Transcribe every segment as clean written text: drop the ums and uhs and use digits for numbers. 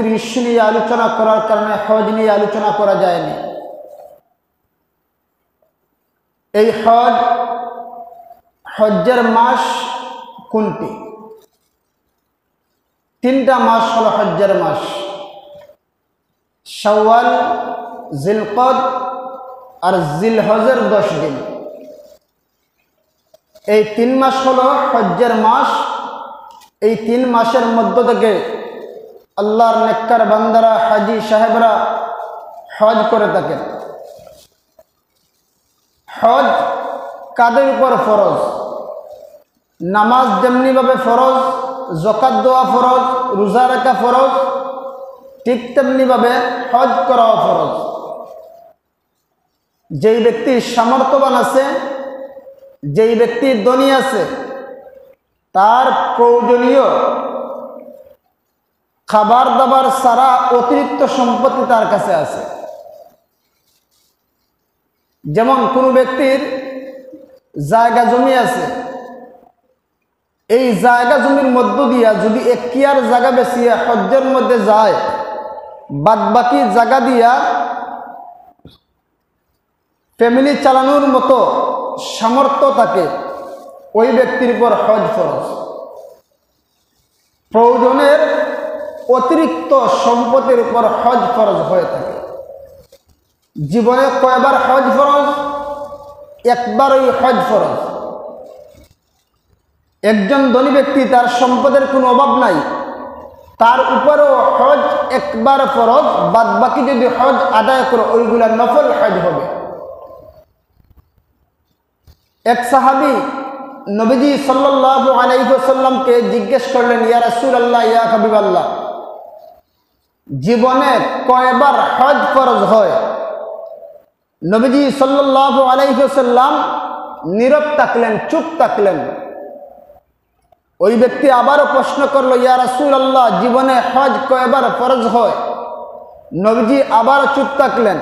পবিত্র ইস্যু নিয়ে আলোচনা করার কারণে হজ নিয়ে আলোচনা করা যায়নি। এই হজ্জের মাস কোনটি? তিনটা মাস হলো হজ্জের মাস: শাওয়াল, জিলকদ আর জিলহজের 10 দিন। এই 3 মাস হলো হজ্জের মাস। এই 3 মাসের মধ্য থেকে আল্লাহর নেককার বান্দারা, হাজি সাহেবরা হজ করে থাকেন। হজ কাদের উপর ফরজ? নামাজ যেমনিভাবে ফরজ, যাকাত দেওয়া ফরজ, রোজা রাখা ফরজ, ঠিক তেমনিভাবে হজ করাও ফরজ। যেই ব্যক্তি সামর্থ্যবান আছে, যেই ব্যক্তি ধনী আছে, তার প্রয়োজনীয় খাবার দাবার ছাড়া অতিরিক্ত সম্পত্তি তার কাছে আছে। যেমন কোনো ব্যক্তির জায়গা জমি আছে, এই জায়গা জমির মধ্য দিয়া যদি এখতিয়ার জায়গা বেচিয়ে হজ্জের মধ্যে যায়, বাদ বাকি জায়গা দিয়া ফ্যামিলি চালানোর মতো সামর্থ্য থাকে, ওই ব্যক্তির উপর হজ ফরজ। প্রয়োজনের অতিরিক্ত সম্পদের উপর হজ ফরজ হয়ে থাকে। জীবনে কয়বার হজ ফরজ? একবারই হজ ফরজ। একজন ধনী ব্যক্তি, তার সম্পদের কোনো অভাব নাই, তার উপরেও হজ একবার ফরজ, বাদ বাকি যদি হজ আদায় করে ওইগুলা নফল হজ হবে। এক সাহাবী নবীজি সাল্লাল্লাহু আলাইহি ওয়াসাল্লামকে জিজ্ঞেস করলেন, ইয়া রাসূলুল্লাহ, ইয়া হাবিবাল্লাহ, জীবনে কয়বার হজ ফরজ হয়? নবীজি সাল্লাল্লাহু আলাইহি ওয়াসাল্লাম নীরব থাকলেন, চুপ থাকলেন। ওই ব্যক্তি আবারও প্রশ্ন করলো, ইয়া রাসূলুল্লাহ, জীবনে হজ কয়বার ফরজ হয়? নবীজি আবারও চুপ থাকলেন।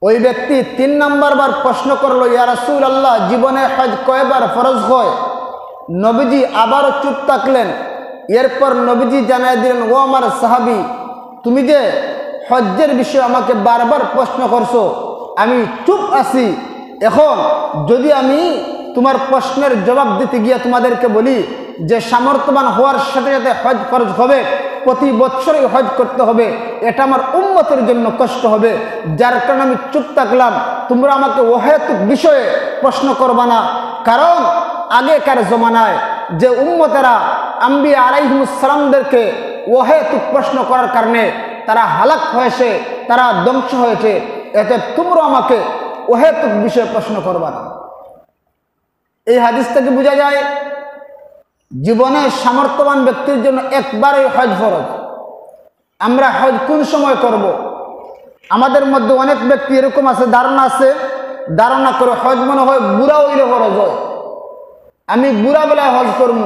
ওই ব্যক্তি 3 নম্বর বার প্রশ্ন করলো, ইয়া রাসূলুল্লাহ, জীবনে হজ কয়বার ফরজ হয়? নবীজি আবারও চুপ থাকলেন। এরপর নবীজি জানাই দিলেন, ও আমার সাহাবী, তুমি যে হজ্জের বিষয়ে আমাকে বারবার প্রশ্ন করছো, আমি চুপ আছি। এখন যদি আমি তোমার প্রশ্নের জবাব দিতে গিয়ে তোমাদেরকে বলি যে সামর্থ্যবান হওয়ার সাথে সাথে হজ ফরজ হবে, প্রতি বছরই হজ করতে হবে, এটা আমার উম্মতের জন্য কষ্ট হবে, যার কারণে আমি চুপ থাকলাম। তোমরা আমাকে অহেতুক বিষয়ে প্রশ্ন করবা না। কারণ আগেকার জমানায় যে উম্মতেরা আম্বিয়া আলাইহিমুস সালামদেরকে অহেতুক প্রশ্ন করার কারণে তারা হালাক হয়েছে, তারা ধ্বংস হয়েছে। এতে তোমরা আমাকে অহেতুক বিষয়ে প্রশ্ন করবা না। এই হাদিস থেকে বোঝা যায় জীবনে সামর্থ্যবান ব্যক্তির জন্য একবারই হজ ফরজ। আমরা হজ কোন সময় করব? আমাদের মধ্যে অনেক ব্যক্তি এরকম আছে, ধারণা করে হজ মনে হয় বুড়া হইলে ফরজ হয়। আমি বুড়া বেলায় হজ করব,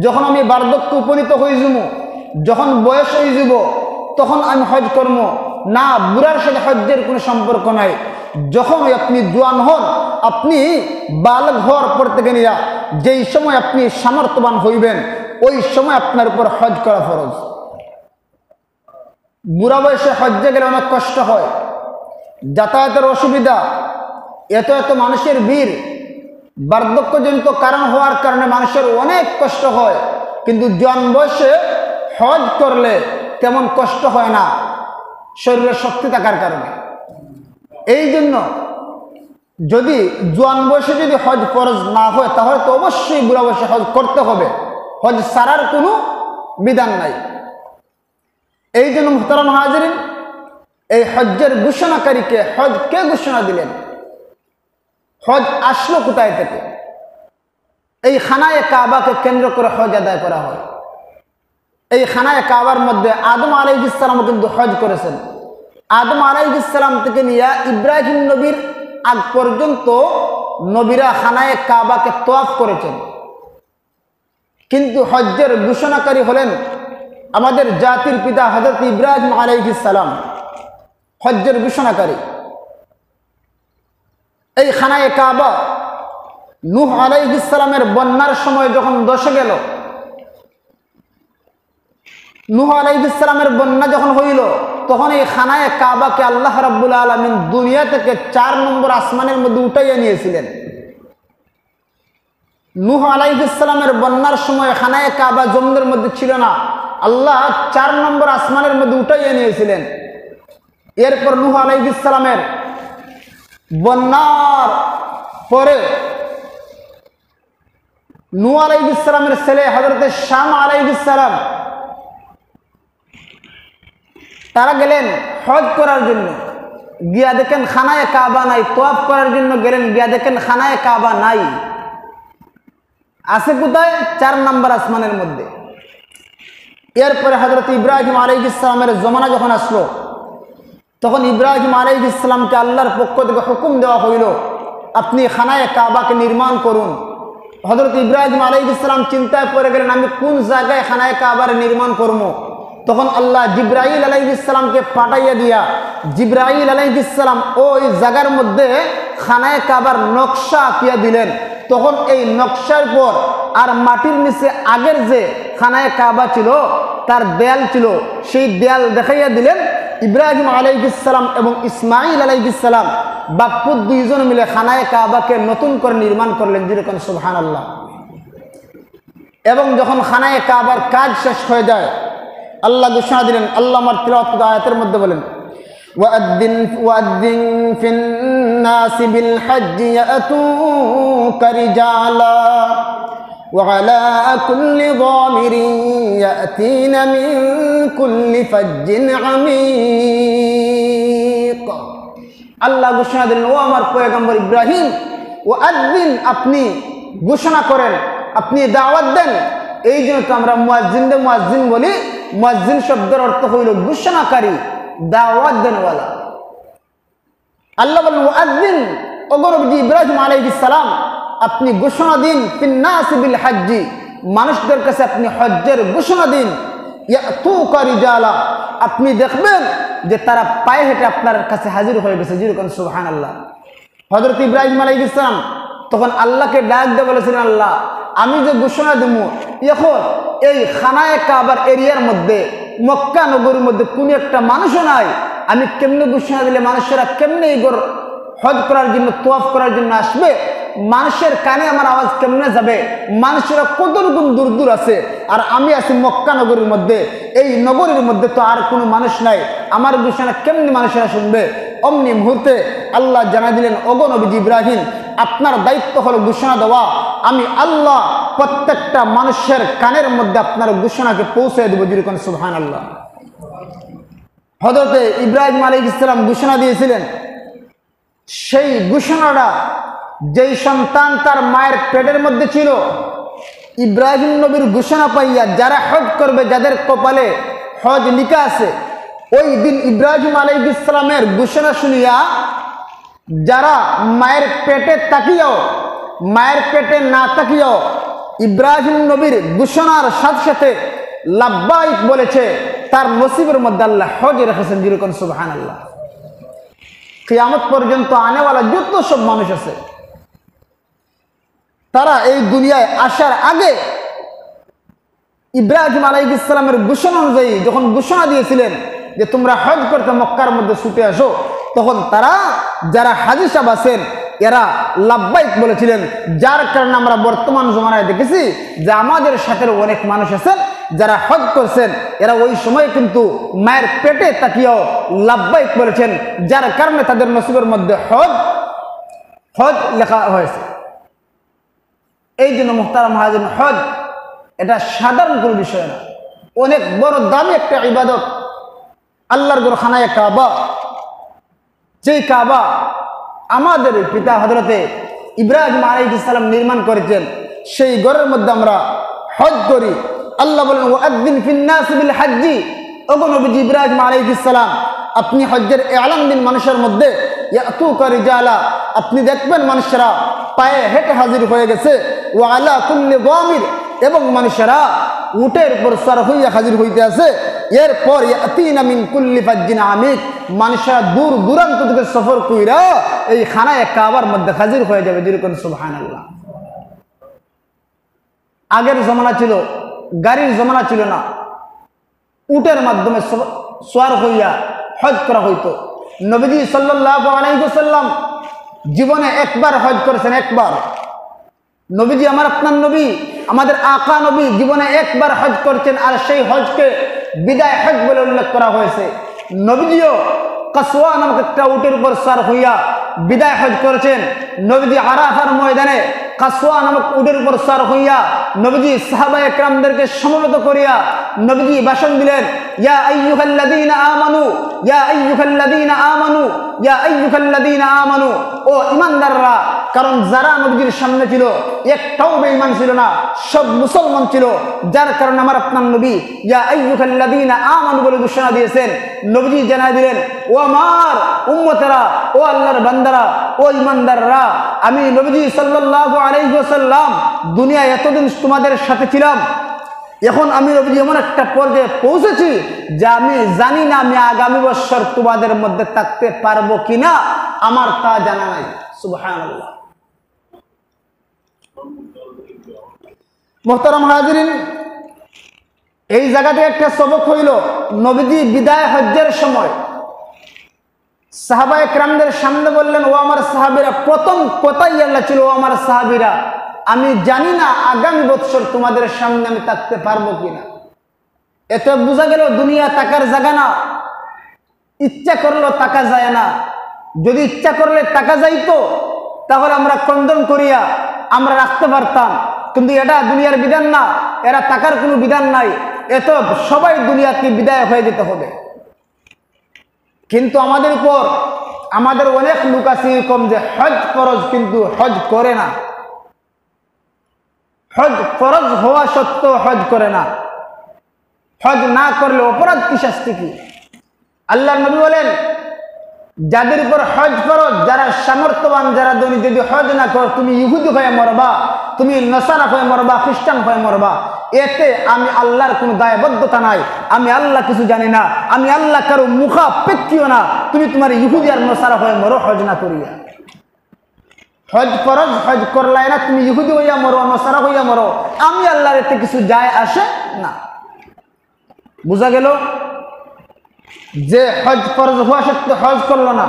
যখন আমি বার্ধক্য উপনীত হয়ে যাব, যখন বয়স হয়ে যাব, তখন আমি হজ করব না। বুড়ার সাথে হজ্জের কোনো সম্পর্ক নাই। যখন আপনি জোয়ান হন, আপনি বালক হওয়ার পর থেকে নিয়ে যেই সময় আপনি সামর্থ্যবান হইবেন, ওই সময় আপনার উপর হজ করা ফরজ। বুড়া বয়সে হজ্জে গেলে অনেক কষ্ট হয়, যাতায়াতের অসুবিধা, এত মানুষের ভিড়, বার্ধক্যজনিত কারণ হওয়ার কারণে মানুষের অনেক কষ্ট হয়। কিন্তু জোয়ান বয়সে হজ করলে তেমন কষ্ট হয় না, শরীরে শক্তি থাকার কারণে। এই জন্য যদি জোয়ান বয়সে যদি হজ ফরজ না হয়, তাহলে তো অবশ্যই বুড়া বয়সে হজ করতে হবে। হজ ছাড়ার কোনো বিধান নাই। এই জন্য মুহতারাম হাজিরিন, এই হজ্জের ঘোষণাকারীকে, হজ কে ঘোষণা দিলেন? হজ আসলো কোথায় থেকে? এই খানায়ে কাবাকে কেন্দ্র করে হজ আদায় করা হয়। এই খানায়ে কাবার মধ্যে আদম আলাইহিস সালাম কিন্তু হজ করেছেন। আদম আলাইহিস সালাম থেকে নিয়ে ইব্রাহিম নবীর আগ পর্যন্ত নবীরা খানায়ে কাবাকে তওয়াফ করেছেন। কিন্তু হজ্জের ঘোষণাকারী হলেন আমাদের জাতির পিতা হযরত ইব্রাহিম আলাইহিস সালাম, হজ্জের ঘোষণাকারী। এই খানায়ে কাবা নূহ আলাইহিস সালামের বন্যার সময় যখন ধসে গেল, নূহ আলাইহিস সালামের বন্যা যখন হইল তখন এই খানায়ে কাবাকে আল্লাহ রাব্বুল আলামিন দুনিয়া থেকে 4 নম্বর আসমানের মধ্যে উঠাইয়া নিয়েছিলেন। নূহ আলাইহিস সালামের বন্যার সময় খানায়ে কাবা জমিনের মধ্যে ছিল না, আল্লাহ 4 নম্বর আসমানের মধ্যে উঠাইয়া নিয়েছিলেন। এরপর নূহ আলাইহিস সালামের বন্যার পরে নূহ আলাইহিস সালামের ছেলে হযরত শাম আলাইহিস সালাম তারা গেলেন হজ করার জন্য, গিয়া দেখেন খানায়ে কাবা নাই। তওয়াফ করার জন্য গেলেন, গিয়া দেখেন খানায়ে কাবা নাই। আছে কোথায়? 4 নম্বর আসমানের মধ্যে। এরপরে হযরত ইব্রাহিম আলাইহিস সালামের জমানা যখন আসলো তখন ইব্রাহিম আলাইহিস সালামকে আল্লাহর পক্ষ থেকে হুকুম দেওয়া হইল, আপনি খানায়ে কাবাকে নির্মাণ করুন। হযরত ইব্রাহিম আলাইহিস সালাম চিন্তায় পড়ে গেলেন, আমি কোন জায়গায় খানায়ে কাবার নির্মাণ করব। তখন আল্লাহ জিবরাইল আলাইহিস সালামকে পাঠাইয়া দিয়া জিবরাইল আলাইহিস সালাম ওই জায়গার মধ্যে খানায়ে কাবার নকশা আঁকিয়া দিলেন। তখন এই নকশার পর আর মাটির নিচে আগের যে খানায়ে কাবা ছিল তার দেয়াল ছিল, সেই দেয়াল দেখাইয়া দিলেন। ইব্রাহিম আলাইহিস সালাম এবং ইসমাইল আলাইহিস সালাম বাপ্পু দুইজন মিলে খানায়ে কাবাকে নতুন করে নির্মাণ করলেন, যেরকম সুবহানাল্লাহ। এবং যখন খানায়ে কাবার কাজ শেষ হয়ে যায় আল্লাহ ঘোষণা দিলেন, আল্লাহ আমার তিলাওয়াত আয়াতের মধ্যে বলেন, ওয়াদ্দিন ফিন্নাসি বিল হজ্জি ইয়াতুকা রিজালা ওয়া আলা কুল্লি যামিরিন ইয়াতিনা মিন কুল্লি ফাজ্জিন আমিক। আল্লাহ ঘোষণা দিলেন, ও আমার পয়গম্বর ইব্রাহিম, ওয়াদ্দিন, আপনি ঘোষণা করেন, আপনি দাওয়াত দেন। এই জন্য তো আমরা মুয়াজ্জিন বলি। মুয়াজ্জিন শব্দের অর্থ হইল ঘোষণাকারী, দাওয়াত দেনওয়ালা। আল্লাহ বলেন, ওয়াজ্জিন, ওগো নবী ইব্রাহিম আলাইহিস সালাম, আপনি ঘোষণা দিন, ফিন্নাসি বিল হজ্জি, মানুষদের কাছে আপনি হজ্জের ঘোষণা দিন। ইয়াতুকা রিজালা, আপনি দেখবেন যে তারা পায়ে হেঁটে আপনার কাছে হাজির হয়ে গেছে, যেরকম সুবহানাল্লাহ। হযরত ইব্রাহিম আলাইহিস সালাম তখন আল্লাহকে ডাক দিয়ে বলেছিলেন, আল্লাহ, আমি যে ঘোষণা দেব এখন এই খানায়ে কাবার এরিয়ার মধ্যে মক্কা নগরীর মধ্যে কোনো একটা মানুষও নাই, আমি কেমনে ঘোষণা দিলে মানুষেরা কেমনে এই হজ করার জন্য তওয়াফ করার জন্য আসবে? মানুষের কানে আমার আওয়াজ কেমনে যাবে? মানুষেরা কত রকম দূর দূর আছে, আর আমি আছি মক্কা নগরীর মধ্যে। এই নগরীর মধ্যে তো আর কোনো মানুষ নাই, আমার ঘোষণা কেমনে মানুষেরা শুনবে? অমনি মুহূর্তে আল্লাহ জানা দিলেন, ওগো নবী ইব্রাহিম, আপনার দায়িত্ব হলো ঘোষণা দেওয়া। আমি আল্লাহ প্রত্যেকটা মানুষের কানের মধ্যে আপনার ঘোষণাকে পৌঁছে দেব, যেরকম সুবহানাল্লাহ। হযরত ইব্রাহিম আলাইহিস সালাম ঘোষণা দিয়েছিলেন, সেই ঘোষণাটা যেই সন্তান তার মায়ের পেটের মধ্যে ছিল, ইব্রাহিম নবীর ঘোষণা পাইয়া যারা হজ করবে, যাদের কপালে হজ লিখা আছে, ওই দিন ইব্রাহিম আলাইহিস সালামের ঘোষণা শুনিয়া যারা মায়ের পেটে তাকিয়েও, মায়ের পেটে না তাকিয়েও ইব্রাহিম নবীর ঘোষণার সাথে সাথে লাব্বাইক বলেছে, তার নসিবের মধ্যে আল্লাহ হজ রেখেছেন, যেরকম সুবহানাল্লাহ। কিয়ামত পর্যন্ত আনেওয়ালা যত সব মানুষ আছে, তারা এই দুনিয়ায় আসার আগে ইব্রাহিম আলাইহিস সালামের ঘোষণা অনুযায়ী যখন ঘোষণা দিয়েছিলেন যে তোমরা হজ করতে মক্কার মধ্যে ছুটে আসো, তখন তারা যারা হাজী সাহেব আছেন এরা লাব্বাইক বলেছিলেন, যার কারণে আমরা বর্তমান জমানায় দেখেছি যে আমাদের সাথে অনেক মানুষ আছেন যারা হজ করছেন, এরা ওই সময় কিন্তু মায়ের পেটে তাকিয়েও লাব্বাইক বলেছেন, যার কারণে তাদের নসিবের মধ্যে হজ লেখা হয়েছে। এই জন্য মুহতারাম হাজির, হজ এটা সাধারণ কোনো বিষয় না, অনেক বড় দামি একটা ইবাদত। আল্লাহর ঘর খানায়ে কাবা, যেই কাবা আমাদের পিতা হযরতে ইব্রাহিম আলাইহিস সালাম নির্মাণ করেছেন, সেই ঘরের মধ্যে আমরা হজ করি। আল্লাহ বলেন, ওয়াদ্দিন ফিন্নাসি বিল হজ্জি, ওগো নবী ইব্রাহিম আলাইহিস সালাম, আপনি হজ্জের এলান দিন মানুষের মধ্যে। ইয়াতুকা রিজালা, আপনি দেখবেন মানুষেরা পায়ে হেঁটে হাজির হয়ে গেছে। ওয়া আলা কুল্লি যামির, এবং মানুষেরা উটের উপর সওয়ার হইয়া হাজির হইতে আছে। এরপর ইয়াতিনা মিন কুল্লি ফাজ্জিন আমিক, মানুষেরা দূর দূরান্ত থেকে সফর কইরা এই খানায়ে কাবার মধ্যে হাজির হয়ে যাবে, যেরকম সুবহানাল্লাহ। আগের জমানা ছিল, গাড়ির জমানা ছিল না, উটের মাধ্যমে সোয়ার হইয়া হজ করা হইতো। নবীজি সাল্লাল্লাহু আলাইহি ওয়াসাল্লাম জীবনে একবার হজ করেছেন, একবার। নবীজি আমার আপনার নবী, আমাদের আকা নবী জীবনে একবার হজ করছেন, আর সেই হজকে বিদায় হজ বলে উল্লেখ করা হয়েছে। নবীজিও কাসওয়া নামক একটা উটের উপর সওয়ার হইয়া বিদায় হজ করেছেন। নবীজি আরাফার ময়দানে কাসওয়া নামক উটের উপর সওয়ার হইয়া নবীজি সাহাবায়ে কেরামদেরকে সমবেত করিয়া নবীজি ভাষণ দিলেন, ইয়া আইয়ুহাল্লাযীনা আমানু, ইয়া আইয়ুহাল্লাযীনা আমানু, ইয়া আইয়ুহাল্লাযীনা আমানু, ও ঈমানদাররা। কারণ যারা নবীজির সামনে ছিল একটাও বেঈমান ছিল না, সব মুসলমান ছিল, যার কারণে আমার আপনার নবী ইয়া আইয়ুহাল্লাযীনা আমানু বলে ঘোষণা দিয়েছেন। নবীজি জানায় দিলেন, ও আমার উম্মতেরা, ও আল্লাহর বান্দারা, ও ঈমানদাররা, আমি নবীজি সাল্লাল্লাহু আলাইহি ওয়াসাল্লাম দুনিয়ায় এতদিন তোমাদের সাথে ছিলাম, এখন আমি নবীজি এমন একটা পর্যায়ে পৌঁছেছি যে আমি জানি না আমি আগামী বছর তোমাদের মধ্যে থাকতে পারবো কিনা, আমার তা জানা নাই। সুবহানাল্লাহ। মুহতারাম হাজিরিন, এই জায়গাতে একটা সবক হইল, নবীজি বিদায় হজ্জের সময় সাহাবায়ে কেরামদের সামনে বললেন, ও আমার সাহাবীরা, প্রথম কথাই আল্লাহ ছিল, ও আমার সাহাবীরা, আমি জানি না আগামী বছর তোমাদের সামনে আমি থাকতে পারবো কিনা। এতে বোঝা গেল দুনিয়া টাকার জায়গা না, ইচ্ছা করলেও টাকা যায় না। যদি ইচ্ছা করলে টাকা যাইতো তাহলে আমরা কন্দন করিয়া আমরা রাখতে পারতাম, কিন্তু এটা দুনিয়ার বিধান না, এরা টাকার কোনো বিধান নাই, এত সবাই দুনিয়াকে বিদায় হয়ে যেতে হবে। কিন্তু আমাদের উপর আমাদের অনেক লোক আছে এরকম যে হজ ফরজ কিন্তু হজ করে না, হজ ফরজ হওয়া সত্ত্বেও হজ করে না। হজ না করলে অপরাধ কি, শাস্তি কি? আল্লাহর নবী বলেন, যাদের উপর হজ ফরজ, যারা সামর্থ্যবান, যারা ধনী, যদি হজ না কর, তুমি ইহুদি হয়ে মরবা, তুমি নসারা হয়ে মরবা, খ্রিস্টান হয়ে মরবা। এতে আমি আল্লাহর কোনো দায়বদ্ধতা নাই, আমি আল্লাহ কিছু জানি না, আমি আল্লাহ কারো মুখাপেক্ষীও না। তুমি তোমার ইহুদি আর নসারা হয়ে মরো হজ না করিয়া। হজ ফরজ, হজ করলাই না, তুমি ইহুদি হইয়া মরো, নসারা হইয়া মরো, আমি আল্লাহর এতে কিছু যায় আসে না। বুঝা গেল যে হজ ফরজ হওয়া সত্ত্বেও হজ করলো না,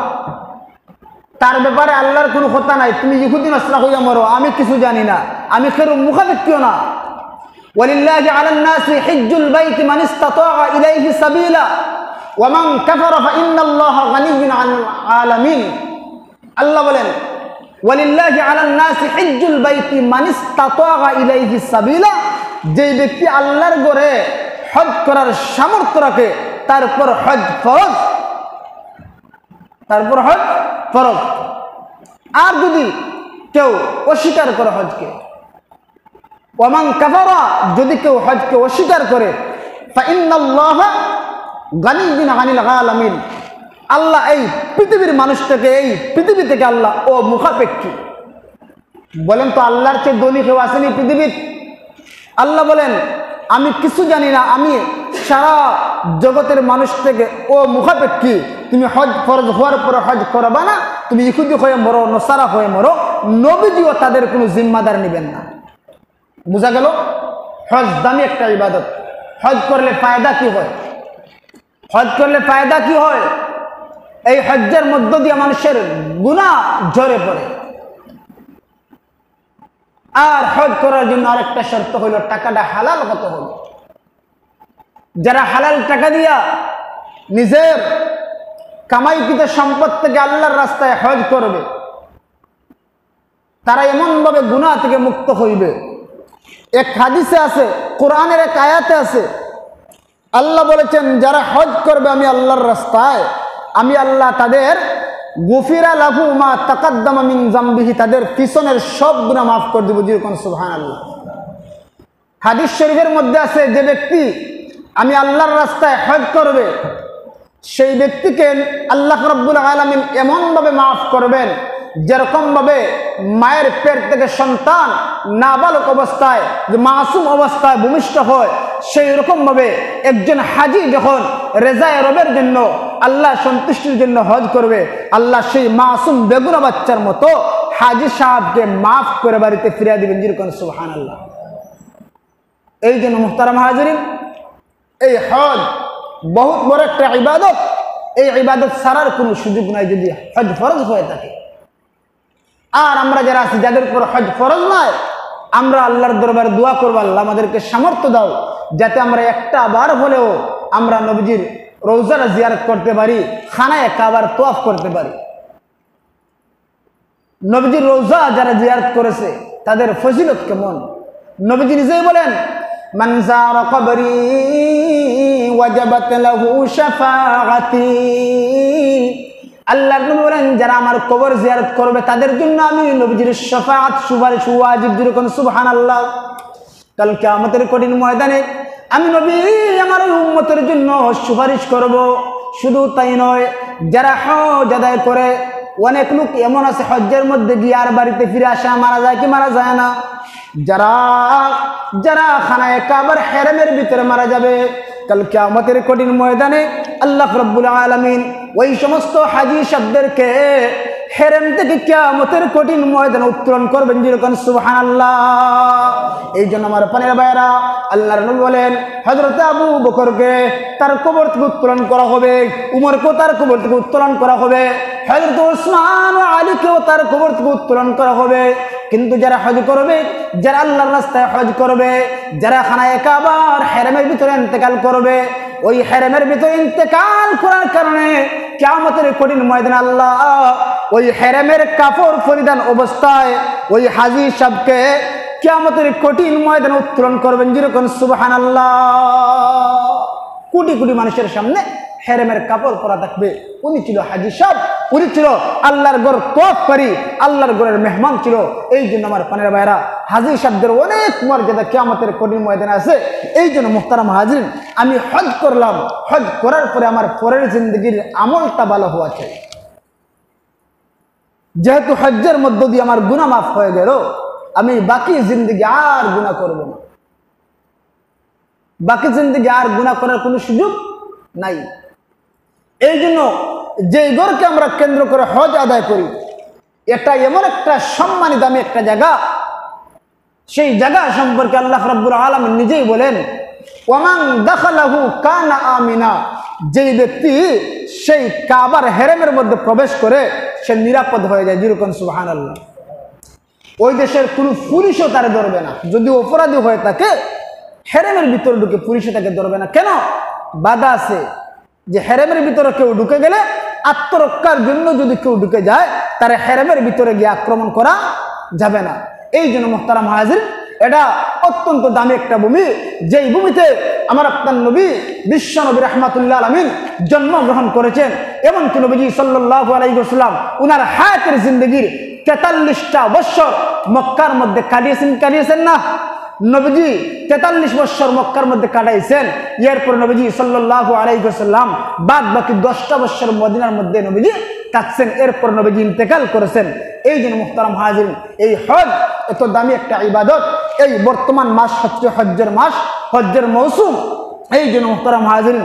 তার ব্যাপারে আল্লাহর কোনো কথা নাই, তুমি ইহুদি নসরা হইয়া মরো, আমি কিছু জানি না, আমি কারো মুখাপেক্ষীও না। ওয়ালিল্লাহি আলান নাসি হিজ্জুল বাইতি মান ইসতাতাআ ইলাইহি সাবিলা ওয়া মান কাফারা ফা ইন্নাল্লাহা গানিয়্যুন আনিল আলামিন। আল্লাহ বলেন, ওয়ালিল্লাহি আলান নাসি হিজ্জুল বাইতি মান ইসতাতাআ ইলাইহি সাবিলা, যে ব্যক্তি আল্লাহর ঘরে হজ করার সামর্থ্য রাখে তারপর হজ ফরজ, তারপর হজ ফরজ। আর যদি কেউ অস্বীকার করে হজকে, ওমান কাফারা, যদি কেউ হজকে অস্বীকার করে, ফাইন্নাল্লাহা গানিয়্যুন আনিল আলামিন, আল্লাহ এই পৃথিবীর মানুষটাকে, এই পৃথিবী থেকে আল্লাহ ও মুখাপেক্ষী। বলেন তো আল্লাহর চেয়ে ধনী কেউ আসেনি পৃথিবীর? আল্লাহ বলেন, আমি কিছু জানি না, আমি সারা জগতের মানুষ থেকে ও মুখাপেক্ষী। তুমি হজ ফরজ হওয়ার পরে হজ করবা না, তুমি ইহুদি হয়ে মরো, নসারা হয়ে মরো, নবীজিও তাদের কোনো জিম্মাদার নেবেন না। বুঝা গেল? হজ দামি একটা ইবাদত। হজ করলে ফায়দা কি হয়? হজ করলে ফায়দা কি হয়? এই হজ্জের মধ্য দিয়ে মানুষের গুনাহ ঝরে পড়ে। আর হজ করার জন্য আরেকটা শর্ত হইল টাকাটা হালাল হতে হবে। যারা হালাল টাকা দিয়া নিজের কামাইকৃত সম্পদ থেকে আল্লাহর রাস্তায় হজ করবে, তারা এমনভাবে গুনাহ থেকে মুক্ত হইবে। এক হাদিসে আছে, কোরআনের এক আয়াতে আছে, আল্লাহ বলেছেন, যারা হজ করবে আমি আল্লাহর রাস্তায়, আমি আল্লাহ তাদের গুফিরা লাহু মা তাকাদ্দামা মিন যামবিহি, তাদের পিছনের সব গুনাহ মাফ করে দেব। যেরকম সুবহানাল্লাহ। হাদিস শরীফের মধ্যে আছে, যে ব্যক্তি আমি আল্লাহর রাস্তায় হজ করবে, সেই ব্যক্তিকে আল্লাহ রাব্বুল আলামিন এমনভাবে মাফ করবেন যেরকমভাবে মায়ের পেট থেকে সন্তান নাবালক অবস্থায়, যে মাসুম অবস্থায় ভূমিষ্ঠ হয়, সেই রকমভাবে একজন হাজি যখন রেজায়ে রবের জন্য, আল্লাহ সন্তুষ্টির জন্য হজ করবে, আল্লাহ সেই মাসুম বেগুনা বাচ্চার মতো হাজি সাহেবকে মাফ করে বাড়িতে ফিরিয়ে দিবেন। যেরকম সুবহানাল্লাহ। এই জন্য মুহতারাম হাজিরিন, এই হজ বহুত বড় একটা ইবাদত। এই ইবাদত ছাড়ার কোনো সুযোগ নাই যদি হজ ফরজ হয়ে থাকে। আর আমরা যারা আছি যাদের উপর হজ ফরজ নয়, আমরা আল্লাহর দরবারে দোয়া করবো, আল্লাহ আমাদেরকে সামর্থ্য দাও যাতে আমরা একটা বার হলেও আমরা নবীজির রওজাটা জিয়ারত করতে পারি, খানায়ে কাবার তওয়াফ করতে পারি। নবীজির রওজা যারা জিয়ারত করেছে তাদের ফজিলত কেমন। নবীজি নিজেই বলেন, মান যারা কবরি ওয়াজাবাত লাহু শাফাআতি। আল্লাহর নবী বলেন, যারা আমার কবর জিয়ারত করবে তাদের জন্য আমি নবীজির শাফাআত সুপারিশ ওয়াজিব। যেরকম সুবহানাল্লাহ। কাল কিয়ামতের কঠিন ময়দানে আমি নবী আমার উম্মতের জন্য সুপারিশ করব। শুধু তাই নয়, যারা হজ আদায় করে, অনেক লোক এমন আছে হজ্জের মধ্যে গিয়ে আর বাড়িতে ফিরে আসা মারা যায় কি মারা যায় না? যারা খানায়ে কাবার হেরেমের ভিতরে মারা যাবে, কাল কিয়ামতের কঠিন ময়দানে আল্লাহ রাব্বুল আলামিন ওই সমস্ত হাজী শব্দকে হেরেম থেকে কিয়ামতের কঠিন ময়দানে উত্তোলন করবেন। যেরকম সুবহানাল্লাহ। এই জন্য আমার পানের ভাইয়েরা, আল্লাহর নবী বলেন, হযরত আবু বকরকে তার কবর থেকে উত্তোলন করা হবে, উমরকে তার কবর থেকে উত্তোলন করা হবে, হযরত ওসমান ও আলীকেও তার কবর থেকে উত্তোলন করা হবে। কিন্তু যারা হজ করবে, যারা আল্লাহর রাস্তায় হজ করবে, যারা খানায়ে কাবার হেরেমের ভিতরে ইন্তেকাল করবে, ওই হেরেমের ভিতরে ইন্তেকাল করার কারণে কিয়ামতের কঠিন ময়দানে আল্লাহ ওই হেরেমের কাপড় পরিধান অবস্থায় ওই হাজী সাহেবকে কিয়ামতের কঠিন ময়দানে উত্তোলন করবেন। যেরকম সুবহানাল্লাহ। কোটি কোটি মানুষের সামনে হেরেমের কাপড় পরা থাকবে। উনি ছিল হাজী সাহেব, উনি ছিল আল্লাহর ঘর তওয়াফকারী, আল্লাহর ঘরের মেহমান ছিল। এই জন্য আমার পানের ভাইরা, হাজী সাহেবদের অনেক মর্যাদা কিয়ামতের কঠিন ময়দানে আছে। এই জন্য মুহতারাম হাজরিন, আমি হজ করলাম, হজ করার পরে আমার পরের জিন্দগির আমলটা ভালো হওয়া চাই। যেহেতু হজ্জের মধ্য দিয়ে আমার গুনাহ মাফ হয়ে গেল, আমি বাকি জিন্দগি আর গুনাহ করব না। বাকি জিন্দগি আর গুনাহ করার কোনো সুযোগ নাই। এই জন্য যে ঘরকে আমরা কেন্দ্র করে হজ আদায় করি, এটা এমন একটা সম্মানিত দামি একটা জায়গা। সেই জায়গা সম্পর্কে আল্লাহ রাব্বুল আলামিন নিজেই বলেন, ওয়ামান দাখালাহু কানা আমিনা। যেই ব্যক্তি সেই কাবার হেরেমের মধ্যে প্রবেশ করে সে নিরাপদ হয়ে যায়। যেরকম সুবহানাল্লাহ। ওই দেশের কোনো পুলিশও তারে ধরবে না। যদি অপরাধী হয়ে থাকে, হেরেমের ভিতরে ঢুকে পুলিশে তাকে ধরবে না। কেন? বাধা আছে যে হেরেমের ভিতরে কেউ ঢুকে গেলে আত্মরক্ষার জন্য যদি কেউ ঢুকে যায়, তার হেরেমের ভিতরে গিয়ে আক্রমণ করা যাবে না। এই জন্য মুহতারাম হাজির, এটা অত্যন্ত দামি একটা ভূমি, যেই ভূমিতে আমার আপনার নবী বিশ্ব নবী রাহমাতুল্লাহ আলামিন জন্মগ্রহণ করেছেন। এমনকি নবীজি সাল্লাল্লাহু আলাইহি ওয়াসাল্লাম উনার হায়াতের জিন্দগির 43টা বছর মক্কার মধ্যে কাটিয়েছেন না? নবীজি 43 বছর মক্কার মধ্যে কাটাইছেন। এরপর নবীজি সাল্লাল্লাহু আলাইহি ওয়াসাল্লাম বাদ বাকি 10টা বছর মদিনার মধ্যে নবীজি কাটছেন। এরপর নবীজি ইন্তেকাল করেছেন। এই জন্য মুহতারাম হাজির, এই হজ এত দামি একটা ইবাদত। এই বর্তমান মাস হচ্ছে হজ্জের মাস, হজ্জের মৌসুম। এই জন্য মুহতারাম হাজির,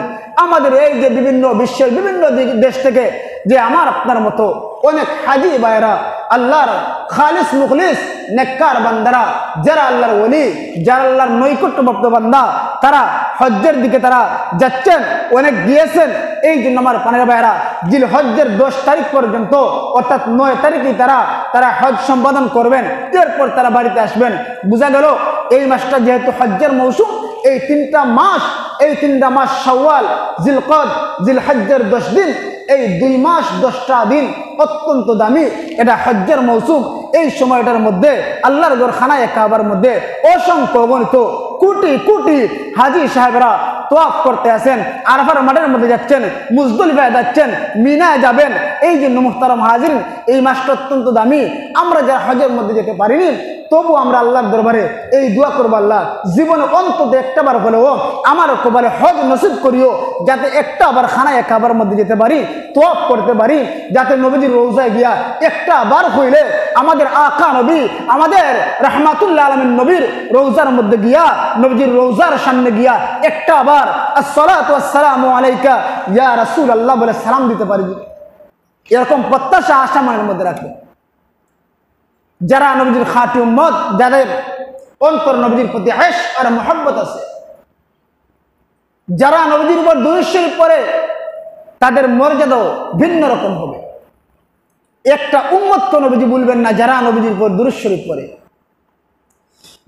আমাদের এই যে বিভিন্ন বিশ্বের বিভিন্ন দেশ থেকে যে আমার আপনার মতো অনেক হাজি ভাইরা, আল্লাহর খালিস মুখলিস নেককার বান্দারা, যারা আল্লাহর ওলি, যারা আল্লাহর নৈকট্যপ্রাপ্ত বান্দা, তারা হজ্জের দিকে তারা যাচ্ছেন, অনেক গিয়েছেন। এই জন্য আমার পানের ভাইরা, জিল হজ্জের 10 তারিখ পর্যন্ত অর্থাৎ 9 তারিখে তারা হজ সম্পাদন করবেন। এরপর তারা বাড়িতে আসবেন। বোঝা গেল এই মাসটা যেহেতু হজ্জের মৌসুম, এই 3টা মাস শাওয়াল, জিলকদ, জিলহজ্জের 10 দিন, এই 2 মাস 10টা দিন অত্যন্ত দামি। এটা হজ্জের মৌসুম। এই সময়টার মধ্যে আল্লাহর ঘর খানায়ে কাবার মধ্যে অসংখ্য অগণিত কোটি কোটি হাজী সাহেবরা তওয়াফ করতে আসেন, আরাফার মাঠের মধ্যে যাচ্ছেন, মুজদলিফায় যাচ্ছেন, মিনায় যাবেন। এই জন্য মুহতারাম হাজির, এই মাসটা অত্যন্ত দামি। আমরা যারা হজের মধ্যে যেতে পারিনি, তবু আমরা আল্লাহর দরবারে এই দোয়া করবো, আল্লাহ জীবনে অন্তত একটাবার হলেও আমার কপালে হজ নসিব করিও, যাতে একটা আবার খানায়ে কাবার মধ্যে যেতে পারি, তওয়াফ করতে পারি, যাতে নবীজির রওজায় গিয়া একটা বার হইলে আমাদের আকা নবী, আমাদের রাহমাতুল্লাহ আলামিন নবীর রওজার মধ্যে গিয়া, নবীজির রওজার সামনে গিয়া একটা বার আসসালাতু ওয়াসসালামু আলাইকা ইয়া রাসূলুল্লাহ বলে সালাম দিতে পারি। এরকম প্রত্যাশা আশা মনের মধ্যে রাখবে। যারা নবীজির খাঁটি উম্মত, যাদের অন্তর নবীজির প্রতি ইশক আর মুহাব্বত আছে, যারা নবীজির উপর দুরূদ শরীফ পড়ে তাদের মর্যাদা ভিন্ন রকম হবে। একটা উম্মতকে নবীজি বলবেন না যারা নবীজির উপর দুরূদ শরীফ পড়ে।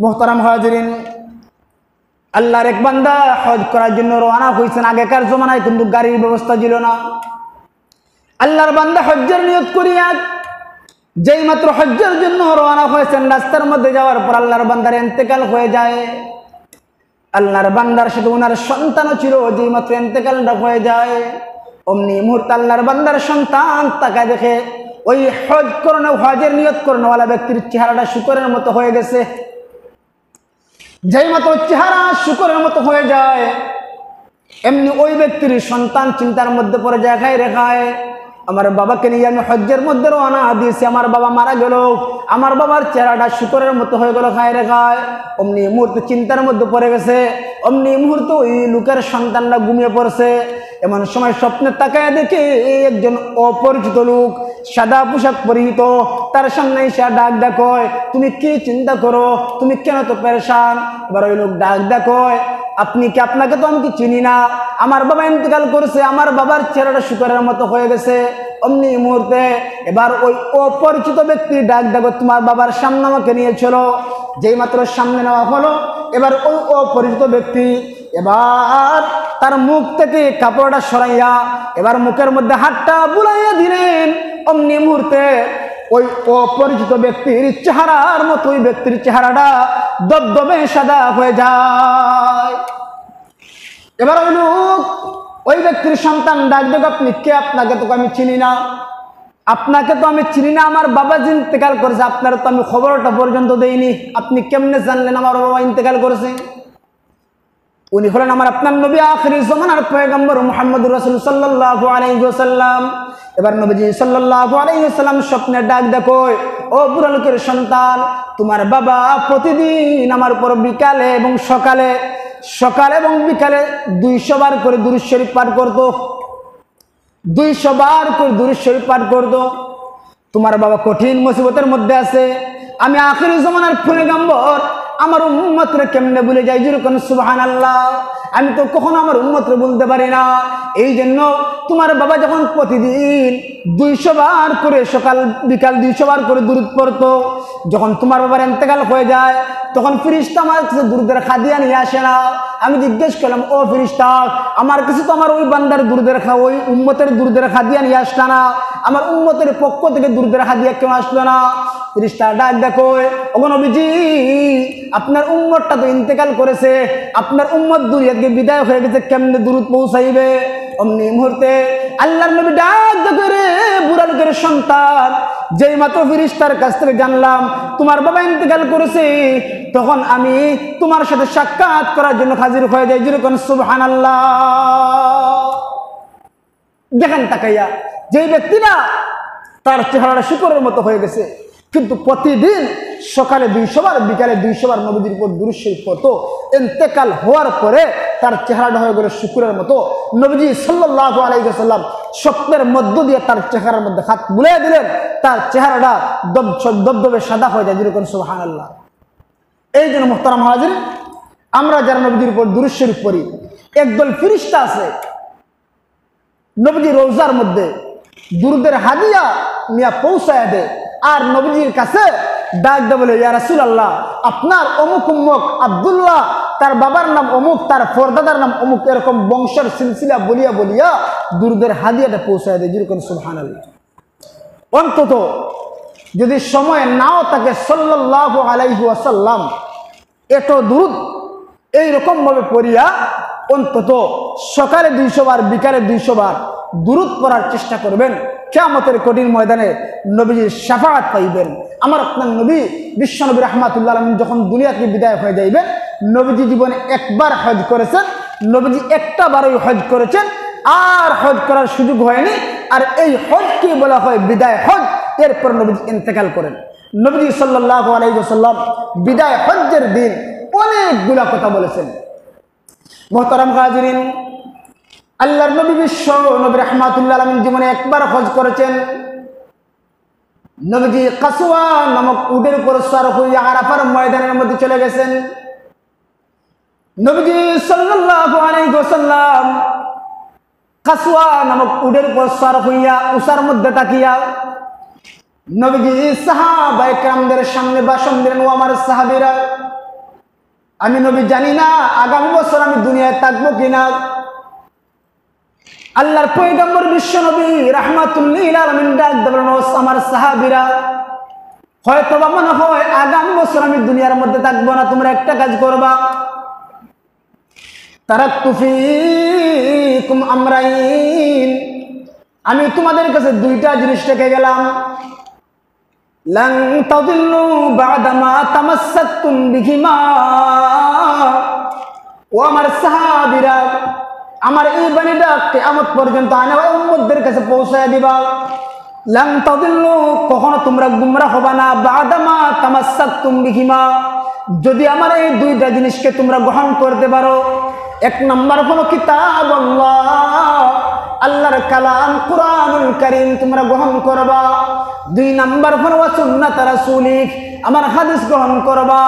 মুহতারাম হাজিরিন, আল্লাহর এক বান্দা হজ করার জন্য রওনা হয়েছেন। আগেকার জমানায় কিন্তু গাড়ির ব্যবস্থা ছিল না। আল্লাহর বান্দা হজ্জের নিয়ত করিয়া যেই মাত্র হজ্জের জন্য রওনা হয়েছেন, রাস্তার মধ্যে যাওয়ার পর আল্লাহর বান্দার ইন্তেকাল হয়ে যায়। আল্লাহর বান্দার সাথে ওনার সন্তানও ছিল। যেই মাত্র ইন্তেকালটা হয়ে যায়, অমনি মুহূর্তে আল্লাহর বান্দার সন্তান তাকে দেখে ওই হজের নিয়ত করনেওয়ালা ব্যক্তির চেহারাটা শুকরের মতো হয়ে গেছে। যেই মাত্র চেহারা শুকরের মতো হয়ে যায়, এমনি ওই ব্যক্তির সন্তান চিন্তার মধ্যে পড়ে যায়, খায় রেখায় আমার বাবাকে নিয়ে আমি হজ্জের মধ্যে রওনা দিয়েছি, আমার বাবা মারা গেল, আমার বাবার চেহারাটা শুকরের মতো হয়ে গেল, খায় রেখায়। অমনি মুহূর্তে চিন্তার মধ্যে পড়ে গেছে। অমনি মুহূর্তে ওই লোকের সন্তানরা ঘুমিয়ে পড়ছে। এমন সময় স্বপ্নে তাকায় দেখে একজন অপরিচিত লোক সাদা পোশাক পরিহিত তার সামনে এসে ডাক দেখয়, তুমি কি চিন্তা করো, তুমি কেন তো পেরেশান? এবার ওই লোক ডাক দেখয়, আপনি কি, আপনাকে তো আমি কি চিনি না, আমার বাবা ইন্তেকাল করেছে, আমার বাবার চেহারাটা শুকরের মতো হয়ে গেছে। অমনি মুহূর্তে এবার ওই অপরিচিত ব্যক্তি ডাক দেখো, তোমার বাবার সামনে আমাকে নিয়ে চলো। যেই মাত্র সামনে নেওয়া হলো, এবার ওই অপরিচিত ব্যক্তি এবার তার মুখ থেকে কাপড়টা সরাইয়া এবার মুখের মধ্যে হাতটা বুলাইয়া দিলেন। অমনি মুহূর্তে ওই অপরিচিত ব্যক্তির চেহারার মতো ওই ব্যক্তির চেহারাটা দবদবে সাদা হয়ে যায়। এবার ওই লোক ওই ব্যক্তির সন্তান ডাক দেব, আপনি কে, আপনাকে তো আমি চিনি না, আপনাকে তো আমি চিনি না, আমার বাবা যে ইন্তেকাল করেছে আপনার তো আমি খবরটা পর্যন্ত দেইনি, আপনি কেমনে জানলেন আমার বাবা ইন্তেকাল করেছে? উনি হলেন আমার আপনার নবী, আখিরি জামানার পয়গম্বর মুহাম্মদুর রাসূল সাল্লাল্লাহু আলাইহি ওয়াসাল্লাম। এবার নবীজি সাল্লাল্লাহু আলাইহি ওয়াসাল্লাম স্বপ্নে ডাক দেখো, ও বুড়া লোকের সন্তান, তোমার বাবা প্রতিদিন আমার উপর বিকালে এবং সকালে এবং বিকালে 200 বার করে দুরূদ শরীফ পাঠ করতো, 200 বার করে দুরূদ শরীফ পাঠ করতো। তোমার বাবা কঠিন মুসিবতের মধ্যে আছে, আমি আখিরি জামানার পয়গম্বর, আমার উম্মতরে কেমনে ভুলে যাই? যেরকম সুবহানাল্লাহ, আমি তো কখনো আমার উম্মতরে বলতে পারি না। এই জন্য তোমার বাবা যখন প্রতিদিন 200 বার করে সকাল বিকাল 200 বার করে দুরূদ পড়তো, যখন তোমার বাবার ইন্তেকাল হয়ে যায় তখন ফেরেশতা আমার কাছে দুরূদের খাদিয়া নিয়ে আসে না। আমি জিজ্ঞেস করলাম, ও ফেরেশতা, আমার কাছে তো আমার ওই বান্দার দুরূদের ওই উম্মতের দুরূদের খাদিয়া নিয়ে আসলো না, আমার উম্মতের পক্ষ থেকে দুরূদের খাদিয়া কেন আসলো না? ফেরেশতা ডাক দেখো, ওগো নবীজি, আপনার উম্মতটা তো ইন্তেকাল করেছে, আপনার উম্মত দুনিয়া থেকে বিদায় হয়ে গেছে, কেমনে দুরূদ পৌঁছাইবে? অমনি মুহূর্তে আল্লাহর নবী ডাক দেখে, রে বুড়া লোকের সন্তান, যেই মাত্র ফেরেশতার কাছ থেকে জানলাম তোমার বাবা ইন্তেকাল করেছে, তখন আমি তোমার সাথে সাক্ষাৎ করার জন্য হাজির হয়ে যাই। যেরকম সুবহানাল্লাহ। দেখেন তাকাইয়া, যেই ব্যক্তিরা তার চেহারাটা শুকরের মতো হয়ে গেছে, কিন্তু প্রতিদিন সকালে 200 বার বিকালে 200 বার নবীজির উপর দুরূদ শরীফ পড়তো, ইন্তেকাল হওয়ার পরে তার চেহারাটা হয়ে গেল শুকরের মতো। নবীজি সাল্লাল্লাহু আলাইহি ওয়াসাল্লাম স্বপ্নের মধ্য দিয়ে তার চেহারার মধ্যে হাত বুলিয়ে দিলেন, তার চেহারাটা দবদবে সাদা হয়ে যায়। যেরকম সুবহানাল্লাহ। এই জন্য মুহতারাম হাজির, আমরা যারা নবীজির উপর দুরূদ শরীফ পড়ি, একদল ফেরেশতা আছে নবীজির রওজার মধ্যে দুরূদের হাদিয়া নিয়ে পৌঁছায় দেয়, আর নবীজির কাছে ডাক দেয়, বলে, ইয়া রাসূলুল্লাহ, আপনার অমুক উম্মত আব্দুল্লাহ, তার বাবার নাম অমুক, তার পরদাদার নাম অমুক, এরকম বংশের সিলসিলা বলিয়া বলিয়া দুরূদের হাদিয়াটা পৌঁছায় দেয়। যেরকম সুবহানাল্লাহ। অন্তত যদি সময় নাও থাকে সাল্লাল্লাহু আলাইহি ওয়াসাল্লাম এত দুরূদ এইরকম ভাবে পড়িয়া অন্তত সকালে 200 বার বিকালে 200 বার দুরূদ পড়ার চেষ্টা করবেন। কিয়ামতের কঠিন ময়দানে নবীজির শাফাআত পাইবেন। আমার আপনার নবী বিশ্বনবী রাহমাতুল্লাহ আলাইহি যখন দুনিয়া থেকে বিদায় হয়ে যাইবেন, নবীজি জীবনে একবার হজ করেছেন, নবীজি একটা বারই হজ করেছেন, আর হজ করার সুযোগ হয়নি। আর এই হজকে বলা হয় বিদায় হজ। এরপর নবীজি ইন্তেকাল করেন। নবীজি সাল্লাল্লাহু আলাইহি ওয়াসাল্লাম বিদায় হজ্জের দিন অনেকগুলা কথা বলেছেন। মুহতারাম হাজিরিন, আল্লাহর নবী বিশ্ব নবী রাহমাতুল্লাহ আলাইহি জীবনে একবার হজ করেছেন। নবীজি কাসওয়া নামক উটের উপর সওয়ার হয়ে আরাফার ময়দানের মধ্যে চলে গেছেন। নবীজি সাল্লাল্লাহু আলাইহি ওয়াসাল্লাম কাসওয়া নামক উটের উপর সওয়ার হইয়া উসার মধ্যে তাকিয়া নবীজি সাহাবায়ে কেরামদের সামনে ভাষণ দিলেন, ও আমার সাহাবীরা, আমি নবী জানি না আগামী বছর আমি দুনিয়ায় থাকবো কিনা। আল্লাহর পয়গম্বর বিশ্ব নবী রাহমাতুল লিল আলামিন ডাক দিলেন, ও আমার সাহাবীরা, হয়তো বা মনে হয় আগামী বছর আমি দুনিয়ার মধ্যে থাকবো না, তোমরা একটা কাজ করবা, তারাকতু ফীকুম আমরাইন, আমি তোমাদের কাছে দুইটা জিনিস রেখে গেলাম, লান তাদিল্লু বা'দামা তামাসসাকতুম বিহিমা। ও আমার সাহাবীরা, আমার এই বাণীটা কিয়ামত পর্যন্ত আনা উম্মতদের কাছে পৌঁছায় দিবা। লান তাদিল্লু, কখনো তোমরা গুমরাহ হবে না, বা'দামা তামাসসাকতুম বিহিমা, যদি আমার এই দুইটা জিনিসকে তোমরা গ্রহণ করতে পারো। এক নম্বর হলো কিতাবুল্লাহ, আল্লাহর কালাম কুরআনুল কারীম তোমরা গ্রহণ করবা। দুই নম্বর হলো সুন্নাত রাসূলিক, আমার হাদিস গ্রহণ করবা।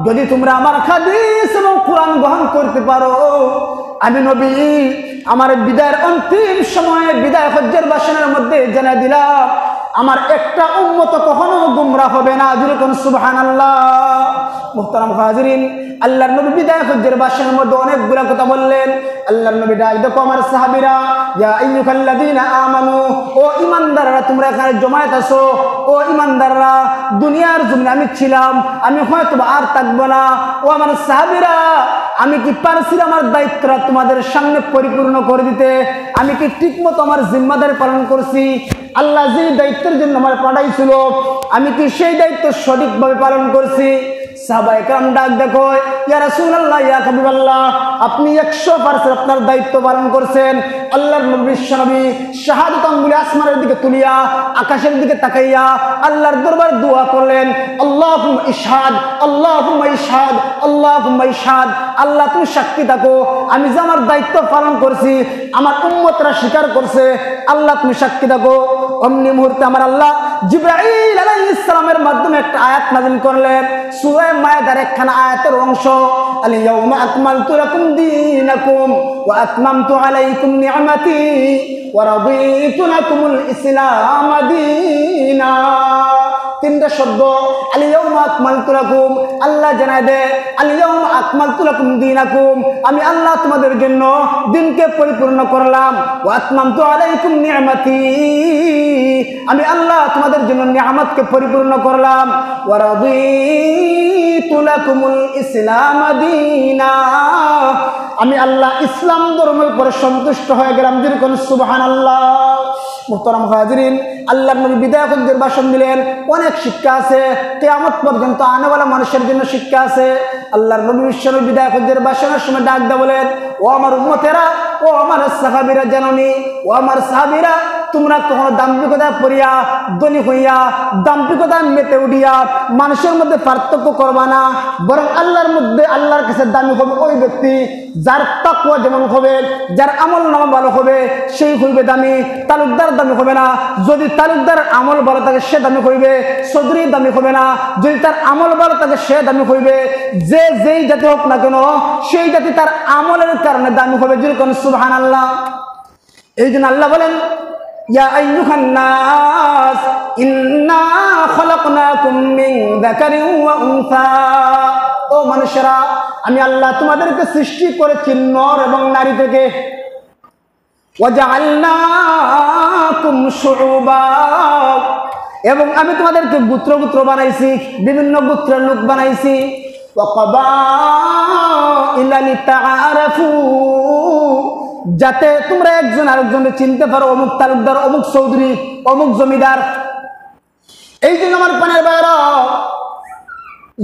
যদি তোমরা আমার হাদিস এবং কুরআন গ্রহণ করতে পারো, আমি নবী আমার বিদায়ের অন্তিম সময়ে বিদায় হজ্জের ভাষণের মধ্যে জানাই দিলাম, আমার একটা উম্মত কখনো গুমরাহ হবে না। যেরকম সুবহানাল্লাহ। মুহতারাম হাজিরিন, আল্লাহর নবী বিদায় হজ্জের ভাষণের মধ্যে অনেকগুলা কথা বললেন। আল্লাহর নবী ডাক দেখো আমার সাহাবীরা, ইয়া আইয়ুহাল্লাযীনা আমানু, ও ঈমানদাররা তোমরা এখানে জমায়েত আছো, ও ঈমানদাররা, দুনিয়ার জমিনে আমি ছিলাম, আমি হয়তো আর থাকবো না। ও আমার সাহাবীরা, আমি কি পারছি আমার দায়িত্বটা তোমাদের সামনে পরিপূর্ণ করে দিতে? আমি কি ঠিকমতো আমার জিম্মাদারি পালন করছি? আল্লাহ যে দায়িত্বের জন্য আমার পাঠাইছিল, আমি কি সেই দায়িত্ব সঠিকভাবে পালন করছি? সাহাবায়ে কেরাম ডাক দেখো, ইয়া রাসূলুল্লাহ, ইয়া হাবিবাল্লাহ, আপনি 100% আপনার দায়িত্ব পালন করছেন। আল্লাহর নবী বিশ্বনবী শাহাদাত আঙ্গুলে আসমানের দিকে তুলিয়া আকাশের দিকে তাকাইয়া আল্লাহর দরবারে দোয়া করলেন, আল্লাহুম্মা ইশহাদ, আল্লাহুম্মা ইশহাদ, আল্লাহুম্মা ইশহাদ। আল্লাহ তুমি সাক্ষী থাকো, আমি যে আমার দায়িত্ব পালন করছি আমার উম্মতরা স্বীকার করছে, আল্লাহ তুমি সাক্ষী থাকো। অমনি মুহূর্তে আমার আল্লাহ জিবরাইল আলাইহিস সালামের মাধ্যমে একটা আয়াত নাযিল করলেন, সূরা মায়েদার একখানা আয়াতের অংশ, আল ইয়াউমা আকমালতু লাকুম দীনাকুম ওয়া আতমামতু আলাইকুম নি'মাতি ওয়া রাদিতু লাকুমুল ইসলাম দীনা। তিনটা শব্দ, আল ইয়াউমা আকমালতু লাকুম, আল্লাহ জানায় দেয় আল ইয়াউমা আকমালতু লাকুম দীনাকুম, আমি আল্লাহ তোমাদের জন্য দিনকে পরিপূর্ণ করলাম। ওয়া আতমামতু আলাইকুম নি'মাতি, আমি আল্লাহ তোমাদের জন্য নিয়ামতকে পরিপূর্ণ করলাম। ওয়া রাদিতু লাকুমুল ইসলাম দীনা, আমি আল্লাহ ইসলাম ধর্মের উপর সন্তুষ্ট হয়ে গেলাম। যেরকম সুবহানাল্লাহ। মুহতারাম হাজিরিন, আল্লাহর নবী বিদায় হজ্জের ভাষণ দিলেন, অনেক শিক্ষা আছে, কিয়ামত পর্যন্ত আনেওয়ালা মানুষের জন্য শিক্ষা আছে। আল্লাহর নবী বিশ্বনবী বিদায় হজ্জের ভাষণের সময় ডাক দেয়া বলেন, ও আমার উম্মতেরা, ও আমার সাহাবীরা, জানোনি, ও আমার সাহাবীরা, তোমরা কখনো দাম্ভিকতা পড়িয়া ধনী হইয়া দাম্ভিকতা মেতে উঠিয়া মানুষের মধ্যে পার্থক্য করবা না, বরং আল্লাহর মধ্যে আল্লাহর কাছে দামি হবে ওই ব্যক্তি যার তাকওয়া যেমন হবে, যার আমল নামা ভালো হবে, সেই হইবে দামি। তালুকদার দামি হবে না, যদি তালুকদার আমল ভালো থাকে সে দামি হইবে। চৌধুরী দামি হবে না, যদি তার আমল ভালো থাকে সে দামি হইবে। যে যেই জাতি হোক না কেন, সেই জাতি তার আমলের কারণে দামি হবে। যেরকম সুবহানাল্লাহ। এই জন্য আল্লাহ বলেন, ইয়া আইয়ুহান নাস ইন্না খলাকনাকুম মিন যাকারিন ওয়া উনসা, ও মানুষেরা, আমি আল্লাহ তোমাদেরকে সৃষ্টি করেছি নর এবং নারী থেকে। ওয়া জাআলনাকুম শুউবা, এবং আমি তোমাদেরকে গোত্র গোত্র বানাইছি, বিভিন্ন গোত্রের লোক বানাইছি। ওয়া কাবাইলা লিতাআরাফু, যাতে তোমরা একজন আরেকজনকে চিনতে পারো, অমুক তালুকদার, অমুক চৌধুরী, অমুক জমিদার। এই জন্য আমার পানের বাইরা,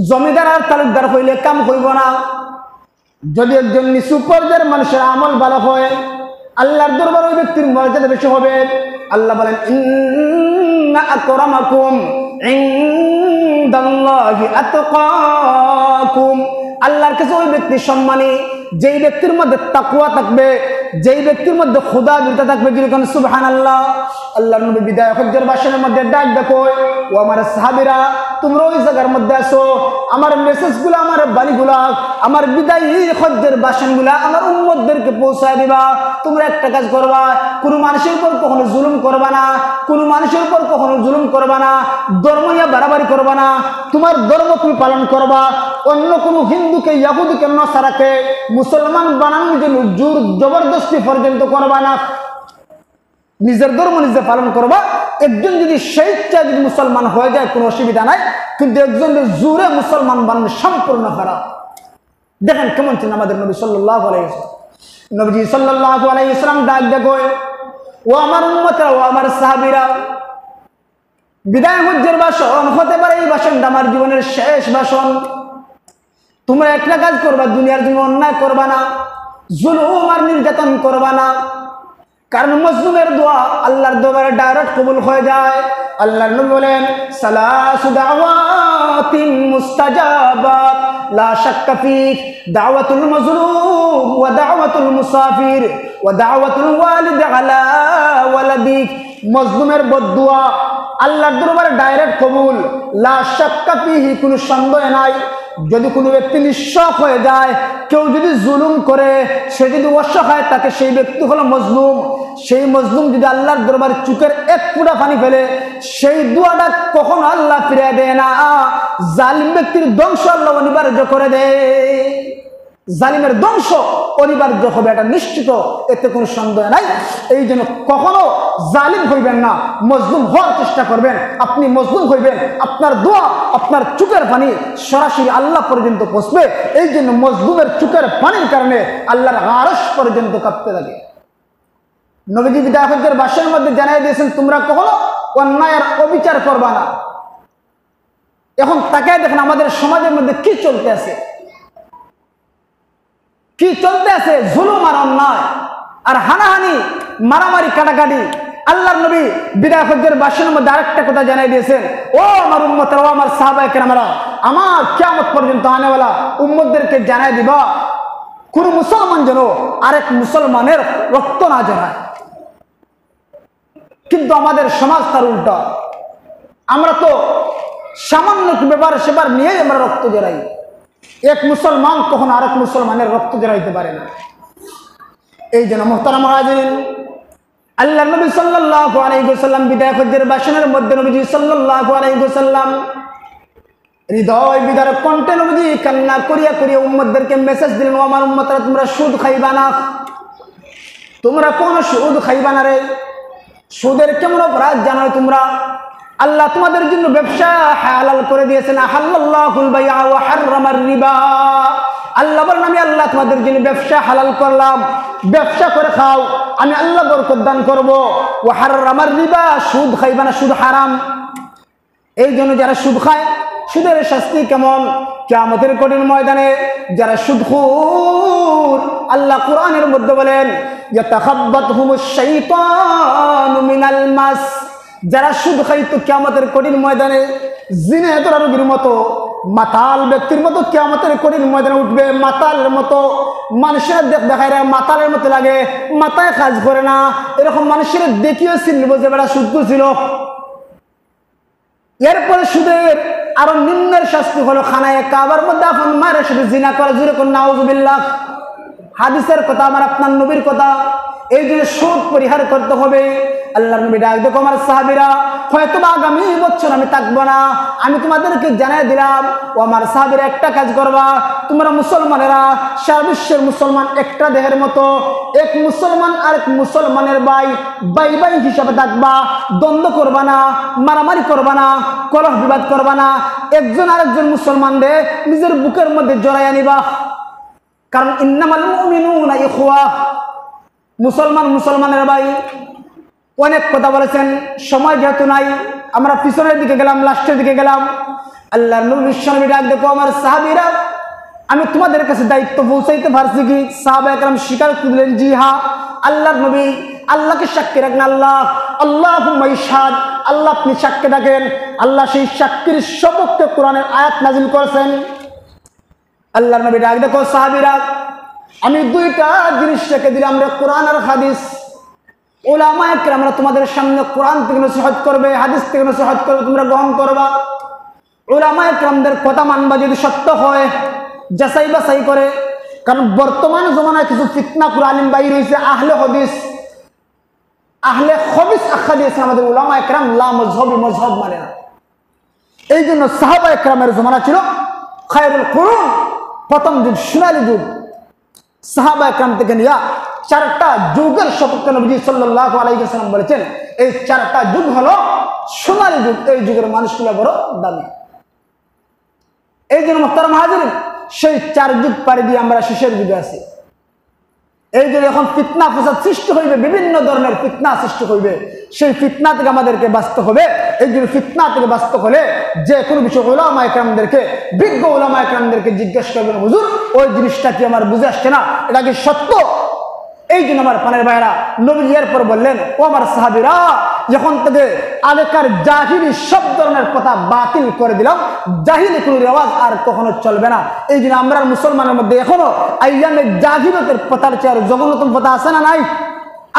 জমিদার আর তালুকদার হইলে কাম হইব না। যদি একজন নিচু পর্যায়ের মানুষের আমল ভালো হয়, আল্লাহর দরবার ওই ব্যক্তির মর্যাদা বেশি হবে। আল্লাহ বলেন, ইন্না আকরামাকুম ইনদাল্লাহি আতকাকুম, আল্লাহর কাছে ওই ব্যক্তি সম্মানী যেই ব্যক্তির মধ্যে তাকওয়া থাকবে, যেই ব্যক্তির মধ্যে খোদা ভীরতা থাকবে। যেরকম সুবহানাল্লাহ। আল্লাহর নবী বিদায় হজ্জের ভাষণের মধ্যে ডাক দেখো, ও আমার সাহাবীরা, তোমরা ওই জায়গার মধ্যে আসো, আমার মেসেজগুলো, আমার বাণীগুলা, আমার বিদায়ী হজ্জের বাসনগুলা আমার উম্মতদেরকে পৌঁছায় দিবা। তোমরা একটা কাজ করবা, কোনো মানুষের উপর কখনো জুলুম করবা না, কোনো মানুষের উপর কখনো জুলুম করবা না, ধর্ম নিয়ে বাড়াবাড়ি করবা না, তোমার ধর্ম তুমি পালন করবা। অন্য কোনো হিন্দুকে, ইয়াহুদিকে, নাসারাকে মুসলমান বানানোর জন্য জোর জবরদস্তি পর্যন্ত করবা না। নিজের ধর্ম নিজে পালন করবা। একজন যদি স্বেচ্ছায় যদি মুসলমান হয়ে যায় কোনো অসুবিধা নাই, কিন্তু একজনের জোরে মুসলমান বানানো সম্পূর্ণ খারাপ। দেখেন কেমন ছিলেন আমাদের নবী সাল্লাল্লাহু আলাইহি ওয়াসাল্লাম। নবীজি সাল্লাল্লাহু আলাইহি ওয়াসাল্লাম ডাক দেখো, ও আমার উম্মতরা, ও আমার সাহাবীরা, বিদায় হজ্জের ভাষণ হতে পারে এই ভাষণটা আমার জীবনের শেষ ভাষণ। তোমরা একটা কাজ করবা, দুনিয়ার জন্য অন্যায় করবা না, জুলুম আর নির্যাতন করবা না। কারণ মজলুমের দোয়া আল্লাহর দরবারে ডাইরেক্ট কবুল হয়ে যায়। আল্লাহর নবী বলেন, সালাসু দাওয়াতিন মুস্তাজাবাত লা শাক্কা ফি দাওয়াতুল মাজলুম ওয়া দাওয়াতুল মুসাফির ওয়া দাওয়াতুল ওয়ালিদ আলা ওয়ালাদিক। মজলুমের বদদুয়া আল্লাহর দরবারে ডাইরেক্ট কবুল, লা শাক্কা ফিহি, কোনো সন্দেহ নাই। যদি কোনো ব্যক্তি নিঃস্ব হয়ে যায়, কেউ যদি জুলুম করে, সে যদি অসহায় থাকে, সেই ব্যক্তি হলো মজলুম। সেই মজলুম যদি আল্লাহর দরবারে চুকের এক ফোঁটা পানি ফেলে, সেই দোয়াটা কখনো আল্লাহ ফিরিয়ে দেয় না। জালিম ব্যক্তির ধ্বংস আল্লাহ অনিবার্য করে দেয়। জালিমের ধ্বংস অনিবার্য হবে, এটা নিশ্চিত, এতে কোনো সন্দেহ নাই। এই জন্য কখনো জালিম হইবেন না, মজলুম হওয়ার চেষ্টা করবেন। আপনি মজলুম হইবেন, আপনার দোয়া, আপনার চুকের পানি সরাসরি আল্লাহ পর্যন্ত পৌঁছবে। এই জন্য মজলুমের চুকের পানির কারণে আল্লাহর আরশ পর্যন্ত কাঁপতে লাগে। নবীজি বিদায় হজ্জের ভাষণের মধ্যে জানাই দিয়েছেন, তোমরা কখনো অন্যায়ের অবিচার করবা না। এখন তাকায় দেখেন আমাদের সমাজের মধ্যে কি চলতে আছে, কি চলতে আছে, জুলুম আর অন্যায় আর হানাহানি, মারামারি, কাটাকাটি। আল্লাহর নবী বিদায় হজ্জের ভাষণের মধ্যে আরেকটা কথা জানাই দিয়েছেন, ও আমার উম্মতরা, ও আমার সাহাবায়ে কেরামরা, আমার কিয়ামত পর্যন্ত আনেওয়ালা উম্মতদেরকে জানাই দিবা, কোন মুসলমান যেন আরেক মুসলমানের রক্ত না জড়ায়। কিন্তু আমাদের সমাজ তার উল্টা। আমরা তো সামান্য ব্যাপার সেবার নিয়েই আমরা রক্ত জড়াই। এক মুসলমান কখনো আরেক মুসলমানের রক্ত জড়াইতে পারে না। এই জন্য মুহতারাম হাজিরিন, আল্লাহ নবী সাল্লাল্লাহু আলাইহি ওয়াসাল্লাম বিদায় হজ্জের ভাষণের মধ্যে নবীজি সাল্লাল্লাহু আলাইহি ওয়াসাল্লাম হৃদয় বিদারক কণ্ঠে নবীজি কান্না করিয়া করিয়া উম্মতদেরকে মেসেজ দিলেন, ও আমার উম্মতরা, তোমরা সুদ খাইবা না, তোমরা কোন সুদ খাইবা না রে। সুদের কেমন অপরাধ জানো তোমরা? আল্লাহ তোমাদের জন্য ব্যবসা হালাল করে দিয়েছেন। আহাল্লাল্লাহুল বাইআ ওয়া হাররামার রিবা। আল্লাহ বলেন, আমি আল্লাহ তোমাদের জন্য ব্যবসা হালাল করলাম, ব্যবসা করে খাও, আমি আল্লাহ বরকত দান করব। ওয়া হাররামার রিবা, সুদ খাইবা না, সুদ হারাম। এই জন্য যারা সুদ খায়, সুদের শাস্তি কেমন? কিয়ামতের কঠিন ময়দানে যারা সুদখোর, আল্লাহ কোরআনের মধ্যে বলেন, ইয়াতাখাব্বাতুহুমুশ শাইতানু মিনাল মাস। যারা সুদ খাইতো কিয়ামতের কঠিন ময়দানে জিনেদার রোগীর মতো, মাতাল ব্যক্তির মতো কিয়ামতের কঠিন ময়দানে উঠবে। মাতালের মতো, মানুষের দেখায় মাতালের মতো লাগে, মাথায় কাজ করে না, এরকম মানুষের দেখিও চিনব যে বেড়া সুদ ছিল। এরপরে সুদের আরো নিম্নের শাস্তি হলো খানায় কাবার মধ্যে আপন মায়ের সাথে জিনা করা। জুড়ে কোন নাউজুবিল্লাহ। হাদিসের কথা, আমার আপনার নবীর কথা। এই জন্য সুদ পরিহার করতে হবে। আল্লাহর নবী ডাক দেখো, আমার সাহাবীরা, হয়তো আগামী বছর আমি থাকবো না, আমি তোমাদেরকে জানাই দিলাম, ও আমার সাহাবীরা, একটা কাজ করবা, তোমরা মুসলমানেরা সারা বিশ্বের মুসলমান একটা দেহের মতো, এক মুসলমান আরেক মুসলমানের ভাই ভাই ভাই হিসাবে থাকবা, দ্বন্দ্ব করবা না, মারামারি করবা না, কলহ বিবাদ করবা না, একজন আরেকজন মুসলমানদের নিজের বুকের মধ্যে জড়াইয়া নিবা। কারণ ইন্নামাল মুমিনুনা ইখওয়া, মুসলমান মুসলমানের ভাই। অনেক কথা বলেছেন, সময় যেহেতু নাই, আমরা পিছনের দিকে গেলাম, লাস্টের দিকে গেলাম। আল্লাহর নবী ডাক দেখো, আমার সাহাবীরা, আমি তোমাদের কাছে দায়িত্ব পৌঁছাইতে পারছি কি? সাহাবায়ে কেরাম স্বীকার করলেন, জি হ্যাঁ। আল্লাহর নবী আল্লাহকে সাক্ষী রাখেন, আল্লাহ আল্লাহুম্মা ইশহাদ, আল্লাহ আপনি সাক্ষী রাখেন। আল্লাহ সেই সাক্ষীর সপক্ষে কোরআনের আয়াত নাজিল করেছেন। আল্লাহর নবী ডাক দেখো, সাহাবীরা, আমি দুইটা জিনিস রেখে দিলাম, কোরআন আর হাদিস। উলামায়ে কেরামরা তোমাদের সামনে কোরআন থেকে নসিহত করবে, হাদিস থেকে নসিহত করবে, তোমরা গ্রহণ করবা। উলামায়ে কেরামদের কথা মানবা যদি সত্য হয়, যাচাই বাছাই করে। কারণ বর্তমান জমানায় কিছু ফিতনা কুরালিম বাইর হয়েছে, আহলে হদিস, আহলে খবিস আখ্যা দিয়েছেন আমাদের উলামায়ে কেরাম লা মযহবি, মযহব মানে না। এই জন্য সাহাবায়ে কেরামের জমানা ছিল খায়রুল কুরুন, প্রথম যুগ, সোনালী যুগ। সাহাবায়ে কেরাম থেকে নিয়ে 4টা যুগের সপক্ষে নবী সাল্লাল্লাহু আলাইহি ওয়াসাল্লাম বলেছেন এই 4টা যুগ হলো সোনালী যুগ। এই যুগের মানুষগুলো বড় দামি। এই জন্য মুহতারাম হাজিরিন, সেই 4 যুগ পাড়ি দিয়ে আমরা শেষের যুগে আছি। এই জন্য এখন ফিতনা ফাসাদ সৃষ্টি হইবে, বিভিন্ন ধরনের ফিতনা সৃষ্টি হইবে। সেই ফিতনা থেকে আমাদেরকে বাঁচতে হবে। এই জন্য ফিতনা থেকে বাঁচতে হলে যে কোনো বিষয় উলামায়ে কেরামদেরকে, বিজ্ঞ উলামায়ে কেরামদেরকে জিজ্ঞাসা করবেন, হুজুর ওই জিনিসটা কি আমার বুঝে আসছে না, এটা কি সত্য? এই জন্য আমার পানের ভাইরা নবী এরপর বললেন, ও আমার সাহাবীরা, যখন থেকে আগেকার জাহিলি সব ধরনের কথা বাতিল করে দিলাম, জাহিলি কোনো রেওয়াজ আর কখনো চলবে না। এই জন্য আমরা মুসলমানের মধ্যে এখনো আইয়ামে জাহিলিয়তের প্রথার চেয়ে জঘন্যতম প্রথা আছে না নাই?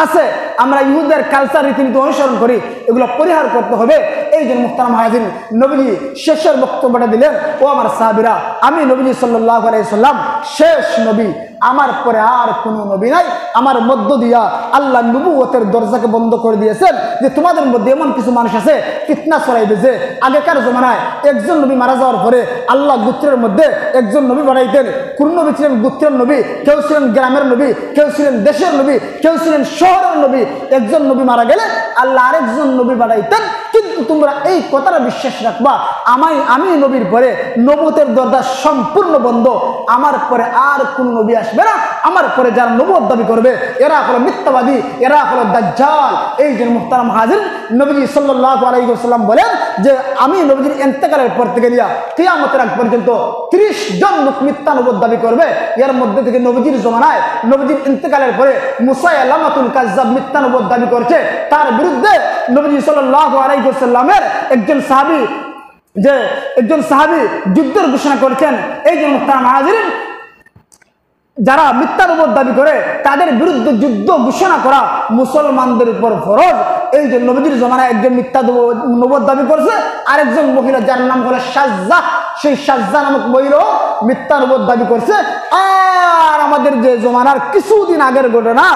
আছে। আমরা ইহুদের কালচার রীতিনীতি অনুসরণ করি, এগুলো পরিহার করতে হবে। এই জন্য মুহতারাম হাজির, নবীজি শেষের বক্তব্যটা দিলেন, ও আমার সাহাবীরা, আমি নবীজি সাল্লাল্লাহু আলাইহি ওয়াসাল্লাম শেষ নবী, আমার পরে আর কোনো নবী নাই। আমার মধ্য দিয়া আল্লাহ নবুয়তের দরজাকে বন্ধ করে দিয়েছেন যে তোমাদের মধ্যে এমন কিছু মানুষ আছে ফিতনা ছড়াইবে যে আগেকার জমানায় একজন নবী মারা যাওয়ার পরে আল্লাহ গোত্রের মধ্যে একজন নবী বানাইতেন। কোন নবী ছিলেন গোত্রের নবী, কেউ ছিলেন গ্রামের নবী, কেউ ছিলেন দেশের নবী, কেউ ছিলেন শহরের নবী। একজন নবী মারা গেলে আল্লাহ আরেকজন নবী বানাইতেন। কিন্তু তোমরা এই কথাটা বিশ্বাস রাখবা, আমি নবীর পরে নবুয়তের দরজা সম্পূর্ণ বন্ধ, আমার পরে আর কোন নবী আসবে না। আমার পরে যারা নবুয়ত দাবি করবে এরা হলো মিথ্যাবাদী, এরা হলো দাজ্জাল। এই যে মুহতারাম হাজির, নবীজি সাল্লাল্লাহু আলাইহি ওয়াসাল্লাম বলেন যে আমি নবীজির ইন্তেকালের পর থেকে নিয়ে কিয়ামতের আগ পর্যন্ত 30 জন লোক মিথ্যা নবুয়ত দাবি করবে। এর মধ্যে থেকে নবীজির জমানায় নবীজির ইন্তেকালের পরে মুসাইলামাতুল কাজ্জাব মিথ্যা নবুয়ত দাবি করছে, তার বিরুদ্ধে নবীজি সাল্লাল্লাহু আলাইহি ওয়াসাল্লামের একজন সাহাবী যুদ্ধের ঘোষণা করেছেন। এই যে মুহতারাম হাজির, যারা মিথ্যা নবুয়ত দাবি করে তাদের বিরুদ্ধে যুদ্ধ ঘোষণা করা মুসলমানদের উপর ফরজ। এই যে নবীজির জমানায় একজন মিথ্যা নবুয়ত দাবি করছে, আরেকজন মহিলা যার নাম হলো সাজ্জা, সেই সাজ্জা নামক মহিলা মিথ্যা নবুয়ত দাবি করছে। আর আমাদের যে জমানার কিছুদিন আগের ঘটনা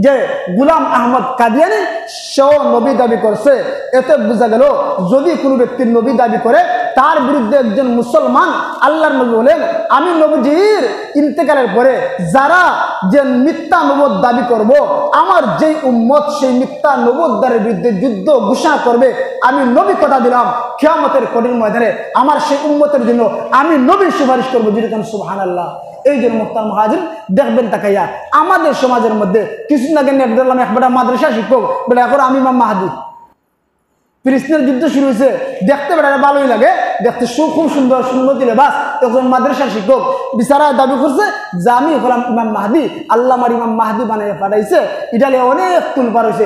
যে গুলাম আহমদ কাদিয়ানি সেও নবী দাবি করছে। এতে বোঝা গেল যদি কোনো ব্যক্তির নবী দাবি করে তার বিরুদ্ধে একজন মুসলমান, আল্লাহর নবী বলেন আমি নবীজির ইন্তেকালের পরে যারা যে মিথ্যা নবুয়ত দাবি করব, আমার যেই উম্মত সেই মিথ্যা নবুয়তদের বিরুদ্ধে যুদ্ধ ঘোষণা করবে, আমি নবী কথা দিলাম কিয়ামতের কঠিন ময়দানে আমার সেই উম্মতের জন্য আমি নবীর সুপারিশ করবো। যেরকম সুবহানাল্লাহ। এই জন্য মুহতারাম হাজির, দেখবেন তাকাইয়া আমাদের সমাজের মধ্যে কিছুদিন আগে নেট দেখলাম একটা মাদ্রাসা শিক্ষক বলে এখন আমি ইমাম মাহদী। ফিলিস্তিনের যুদ্ধ শুরু হয়েছে, দেখতে বেড়া ভালোই লাগে, দেখতে খুব সুন্দর সুন্নতি লেবাস। তখন মাদ্রাসার শিক্ষক বিচারা দাবি করছে যে আমি হলাম ইমাম মাহদী, আল্লাহ আমার ইমাম মাহদী বানিয়ে পাঠাইছে। ইটালি অনেক তুলপার হয়েছে।